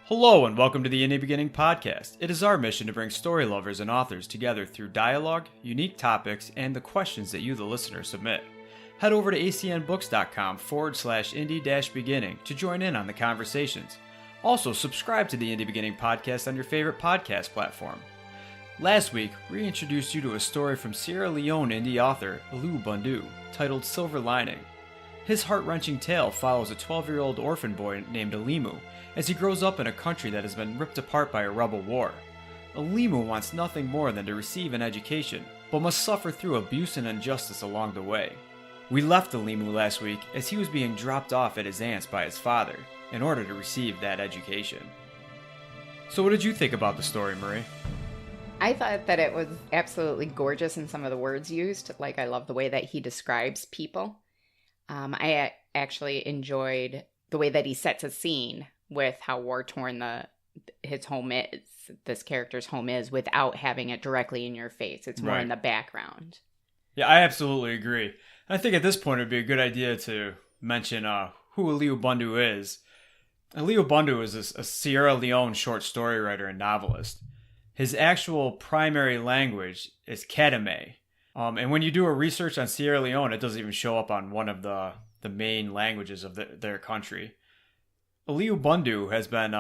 Hello and welcome to the In the Beginning podcast. It is our mission to bring story lovers and authors together through dialogue, unique topics, and the questions that you, the listener, submit. Head over to acnbooks.com/indie-beginning to join in on the conversations. Also, subscribe to the In the Beginning podcast on your favorite podcast platform. Last week, we introduced you to a story from Sierra Leone indie author Alieu Bundu titled Silver Lining. His heart-wrenching tale follows a 12-year-old orphan boy named Alimu as he grows up in a country that has been ripped apart by a rebel war. Alimu wants nothing more than to receive an education, but must suffer through abuse and injustice along the way. We left Alimu last week as he was being dropped off at his aunt's by his father in order to receive that education. So what did you think about the story, Marie? I thought that it was absolutely gorgeous in some of the words used. Like, I love the way that he describes people. I actually enjoyed the way that he sets a scene with how war-torn his home is, this character's home is, without having it directly in your face. It's more in the background. Yeah, I absolutely agree. I think at this point it would be a good idea to mention who Alieu Bundu is. Alieu Bundu is a Sierra Leone short story writer and novelist. His actual primary language is Kathemneh. And when you do a research on Sierra Leone, it doesn't even show up on one of the main languages of their country. Alieu Bundu has been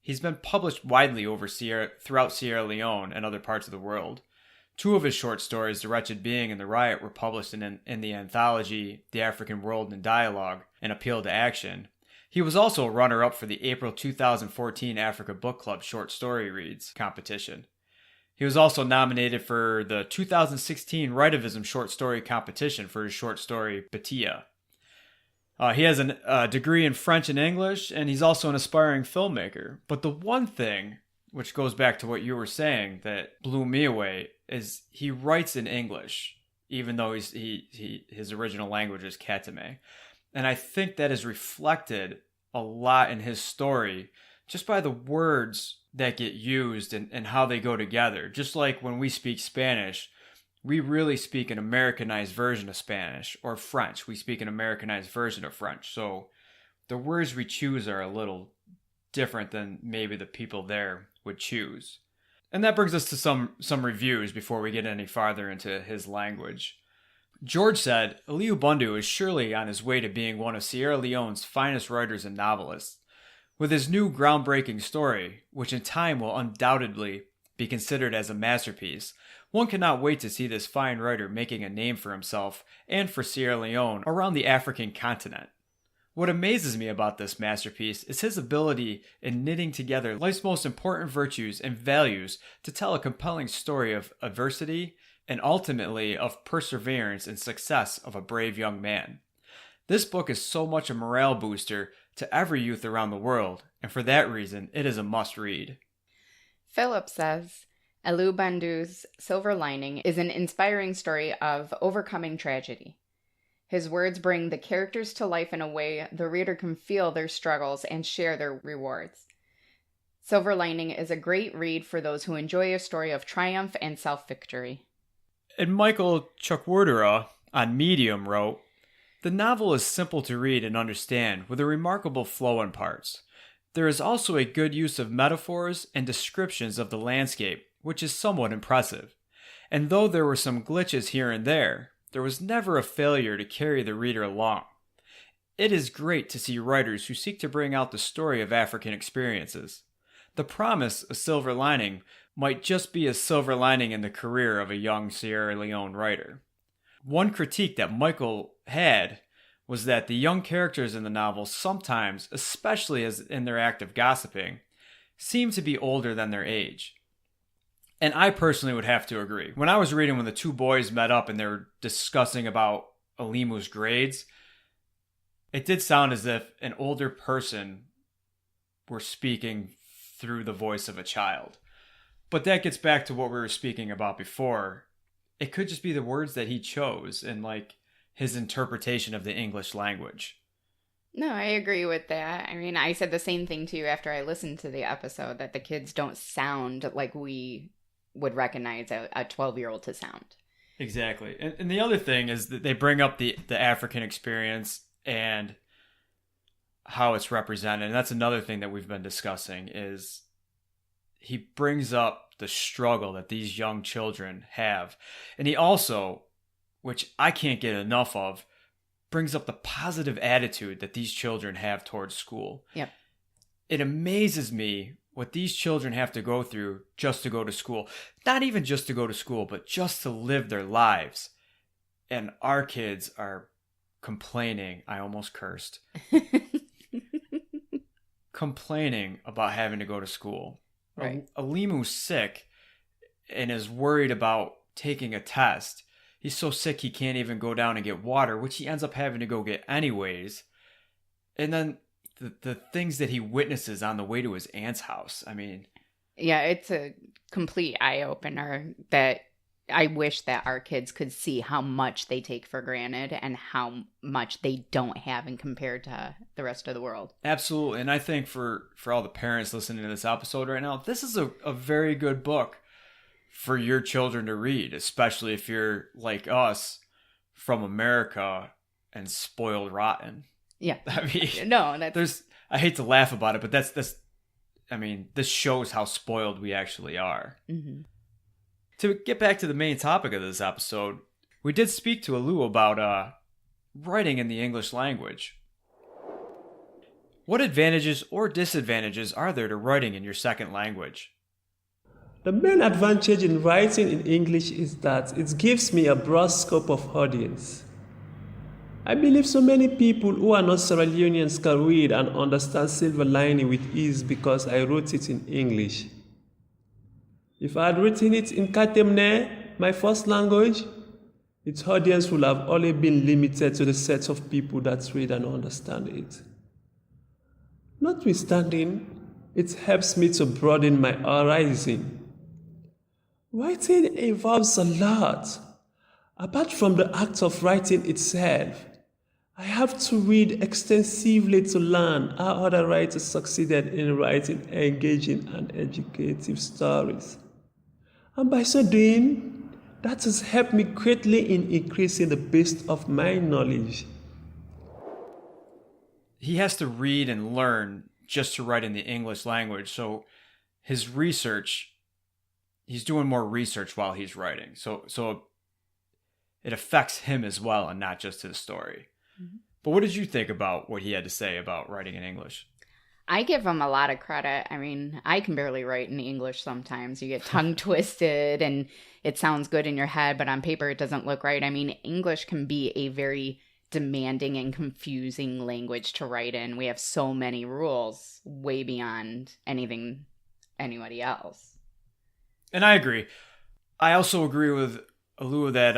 he's been published widely throughout Sierra Leone and other parts of the world. Two of his short stories, The Wretched Being and The Riot, were published in the anthology The African World in Dialogue, An Appeal to Action. He was also a runner-up for the April 2014 Africa Book Club Short Story Reads competition. He was also nominated for the 2016 Writivism Short Story Competition for his short story, Batia. He has a degree in French and English, and he's also an aspiring filmmaker. But the one thing, which goes back to what you were saying, that blew me away, is he writes in English, even though his original language is Kathemneh. And I think that is reflected a lot in his story, just by the words that get used and how they go together. Just like when we speak Spanish, we really speak an Americanized version of Spanish, or French. We speak an Americanized version of French. So the words we choose are a little different than maybe the people there would choose. And that brings us to some reviews before we get any farther into his language. George said, Alieu Bundu is surely on his way to being one of Sierra Leone's finest writers and novelists. With his new groundbreaking story, which in time will undoubtedly be considered as a masterpiece, one cannot wait to see this fine writer making a name for himself and for Sierra Leone around the African continent. What amazes me about this masterpiece is his ability in knitting together life's most important virtues and values to tell a compelling story of adversity and ultimately of perseverance and success of a brave young man. This book is so much a morale booster to every youth around the world, and for that reason, it is a must-read. Philip says, Alieu Bundu's Silver Lining is an inspiring story of overcoming tragedy. His words bring the characters to life in a way the reader can feel their struggles and share their rewards. Silver Lining is a great read for those who enjoy a story of triumph and self-victory. And Michael Chiedoziem on Medium wrote, the novel is simple to read and understand with a remarkable flow in parts. There is also a good use of metaphors and descriptions of the landscape, which is somewhat impressive. And though there were some glitches here and there was never a failure to carry the reader along. It is great to see writers who seek to bring out the story of African experiences. The promise of Silver Lining might just be a silver lining in the career of a young Sierra Leone writer. One critique that Michael had was that the young characters in the novel sometimes, especially as in their act of gossiping, seem to be older than their age. And I personally would have to agree. When I was reading when the two boys met up and they were discussing about Alimu's grades, it did sound as if an older person were speaking through the voice of a child. But that gets back to what we were speaking about before. It could just be the words that he chose and like his interpretation of the English language. No, I agree with that. I mean, I said the same thing to you after I listened to the episode, that the kids don't sound like we would recognize a 12-year-old to sound. Exactly. And the other thing is that they bring up the African experience, and how it's represented. And that's another thing that we've been discussing is he brings up the struggle that these young children have. And he also, which I can't get enough of, brings up the positive attitude that these children have towards school. Yep. It amazes me what these children have to go through just to go to school. Not even just to go to school, but just to live their lives. And our kids are complaining. I almost cursed. Complaining about having to go to school. Right. Alimu's sick and is worried about taking a test. He's so sick he can't even go down and get water, which he ends up having to go get anyways. And then the things that he witnesses on the way to his aunt's house. I mean... Yeah, it's a complete eye-opener that I wish that our kids could see how much they take for granted and how much they don't have in compared to the rest of the world. Absolutely. And I think for all the parents listening to this episode right now, this is a very good book for your children to read, especially if you're like us from America and spoiled rotten. Yeah. I mean, no, I hate to laugh about it, but that's I mean, this shows how spoiled we actually are. Mm-hmm. To get back to the main topic of this episode, we did speak to Aliu about writing in the English language. What advantages or disadvantages are there to writing in your second language? The main advantage in writing in English is that it gives me a broad scope of audience. I believe so many people who are not Sierra Leoneans can read and understand Silver Lining with ease because I wrote it in English. If I had written it in Kathemneh, my first language, its audience would have only been limited to the set of people that read and understand it. Notwithstanding, it helps me to broaden my horizon. Writing involves a lot. Apart from the act of writing itself, I have to read extensively to learn how other writers succeeded in writing engaging and educative stories. And by so doing, that has helped me greatly in increasing the base of my knowledge. He has to read and learn just to write in the English language. So his research, he's doing more research while he's writing. So it affects him as well and not just his story. Mm-hmm. But what did you think about what he had to say about writing in English? I give him a lot of credit. I mean, I can barely write in English sometimes. You get tongue twisted and it sounds good in your head, but on paper it doesn't look right. I mean, English can be a very demanding and confusing language to write in. We have so many rules way beyond anything anybody else. And I agree. I also agree with Aliu that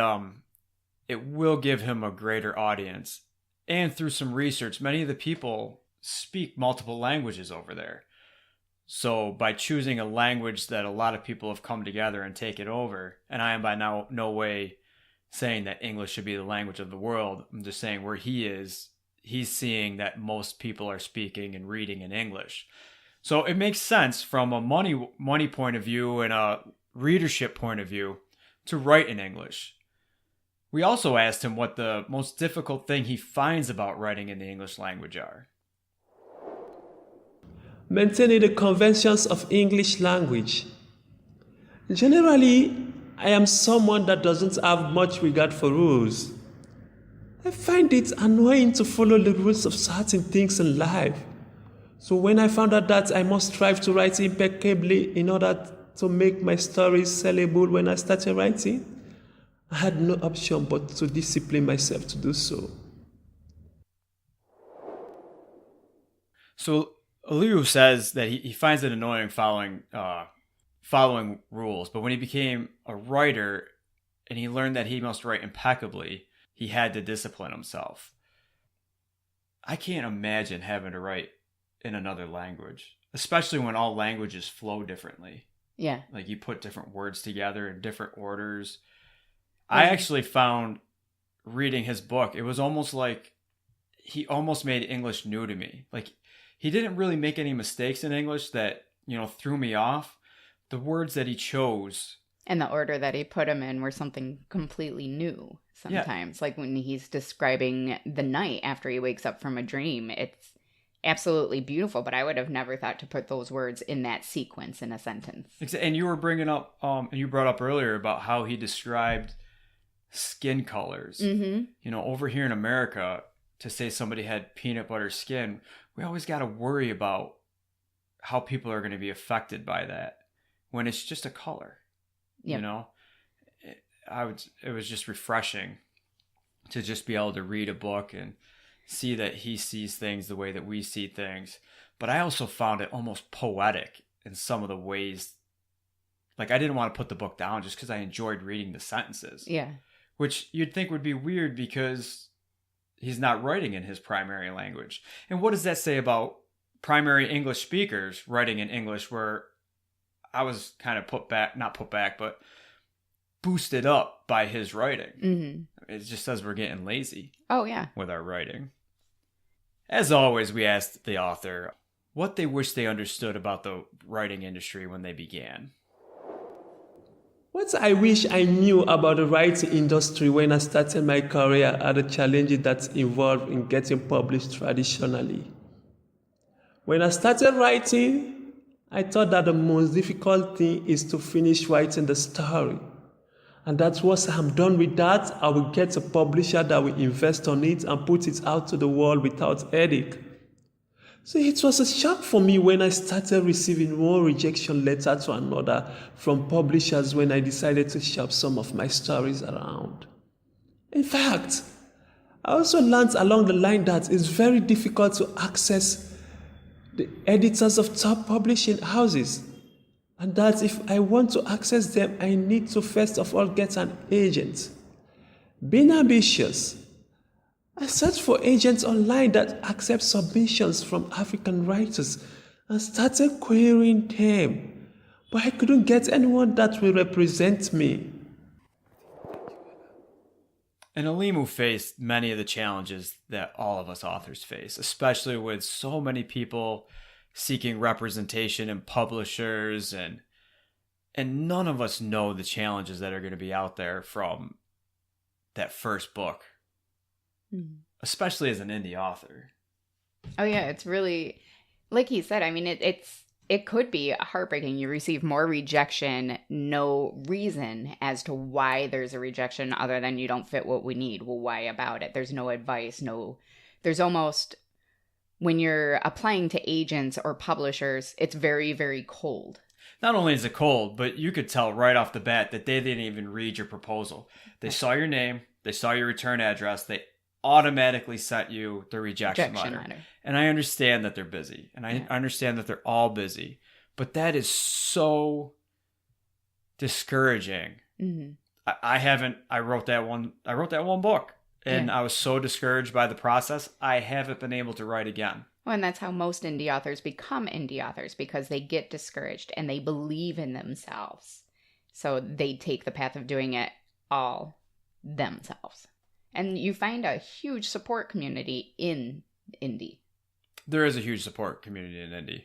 it will give him a greater audience. And through some research, many of the people speak multiple languages over there. So by choosing a language that a lot of people have come together and taken over, and I am by now no way saying that English should be the language of the world. I'm just saying where he is, he's seeing that most people are speaking and reading in English. So it makes sense from a money point of view and a readership point of view to write in English. We also asked him what the most difficult thing he finds about writing in the English language are. Maintaining the conventions of English language. Generally, I am someone that doesn't have much regard for rules. I find it annoying to follow the rules of certain things in life. So when I found out that I must strive to write impeccably in order to make my stories sellable when I started writing, I had no option but to discipline myself to do so. So Aliu says that he finds it annoying following rules, but when he became a writer and he learned that he must write impeccably, he had to discipline himself. I can't imagine having to write in another language, especially when all languages flow differently. Yeah. Like you put different words together in different orders. I actually found reading his book, it was almost like he almost made English new to me. Like he didn't really make any mistakes in English that, threw me off. The words that he chose and the order that he put them in were something completely new sometimes. Yeah. Like when he's describing the night after he wakes up from a dream, absolutely beautiful, but I would have never thought to put those words in that sequence in a sentence. And you were bringing up, and you brought up earlier about how he described skin colors. Mm-hmm. Over here in America, to say somebody had peanut butter skin, we always got to worry about how people are going to be affected by that when it's just a color. Yep. It was just refreshing to just be able to read a book and see that he sees things the way that we see things. But I also found it almost poetic in some of the ways. Like, I didn't want to put the book down just because I enjoyed reading the sentences. Yeah. Which you'd think would be weird because he's not writing in his primary language. And what does that say about primary English speakers writing in English, where I was kind of but boosted up by his writing? Mm-hmm. It just says we're getting lazy. Oh, yeah. With our writing. As always, we asked the author what they wish they understood about the writing industry when they began. What I wish I knew about the writing industry when I started my career are the challenges that involved in getting published traditionally. When I started writing, I thought that the most difficult thing is to finish writing the story. And that once I'm done with that, I will get a publisher that will invest on it and put it out to the world without headache. So it was a shock for me when I started receiving one rejection letter to another from publishers when I decided to shop some of my stories around. In fact, I also learned along the line that it's very difficult to access the editors of top publishing houses, and that if I want to access them, I need to first of all get an agent. Being ambitious, I searched for agents online that accept submissions from African writers and started querying them, but I couldn't get anyone that will represent me. And Alimu faced many of the challenges that all of us authors face, especially with so many people seeking representation and publishers, and none of us know the challenges that are going to be out there from that first book. Especially as an indie author. Oh yeah, it's really, like he said, I mean, it could be heartbreaking. You receive more rejection, no reason as to why there's a rejection other than you don't fit what we need. Well, why about it? There's no advice, there's almost, when you're applying to agents or publishers, it's very, very cold. Not only is it cold, but you could tell right off the bat that they didn't even read your proposal. They saw your name, they saw your return address, they automatically sent you the rejection letter. And I understand that they're busy, and I understand that they're all busy, but that is so discouraging. Mm-hmm. I wrote that one book, and I was so discouraged by the process. I haven't been able to write again. Well, and that's how most indie authors become indie authors, because they get discouraged and they believe in themselves. So they take the path of doing it all themselves. And you find a huge support community in indie. There is a huge support community in indie.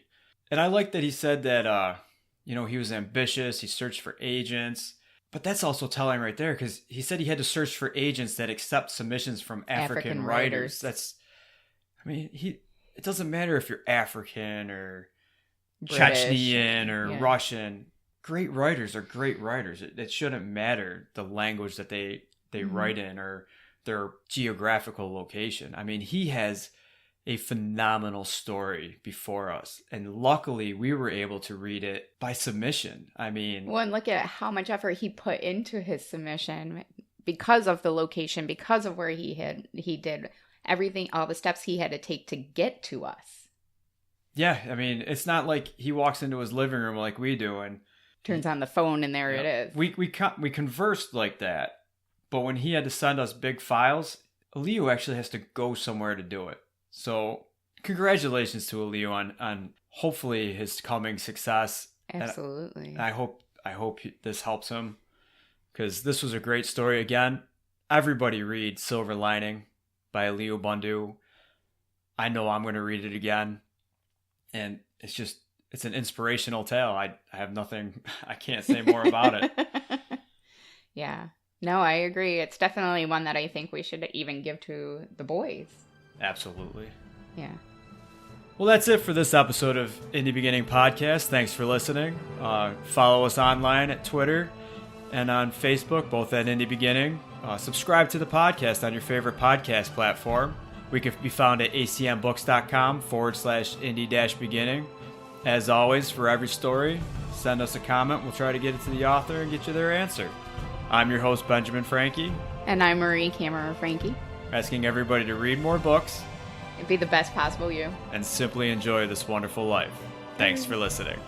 And I like that he said that, he was ambitious. He searched for agents. But that's also telling right there, because he said he had to search for agents that accept submissions from African writers. It doesn't matter if you're African or British, Chechnyan or Russian. Great writers are great writers. It shouldn't matter the language that they write in or their geographical location. I mean, he has a phenomenal story before us, and luckily we were able to read it by submission. I mean, well, and look at how much effort he put into his submission because of the location, because of where he did everything, all the steps he had to take to get to us. Yeah, I mean, it's not like he walks into his living room like we do and turns on the phone and there it is. We conversed like that. But when he had to send us big files, Aliu actually has to go somewhere to do it. So congratulations to Aliu on hopefully his coming success. Absolutely. And I hope this helps him, because this was a great story. Again, everybody read Silver Lining by Alieu Bundu. I know I'm going to read it again. And it's an inspirational tale. I have nothing, I can't say more about it. Yeah. No, I agree. It's definitely one that I think we should even give to the boys. Absolutely. Yeah. Well, that's it for this episode of Indie Beginning Podcast. Thanks for listening. Follow us online at Twitter and on Facebook, both at Indie Beginning. Subscribe to the podcast on your favorite podcast platform. We can be found at acmbooks.com/indie-beginning. As always, for every story, send us a comment. We'll try to get it to the author and get you their answer. I'm your host, Benjamin Frankie. And I'm Marie Cameron Frankie. Asking everybody to read more books. And be the best possible you. And simply enjoy this wonderful life. Thanks for listening.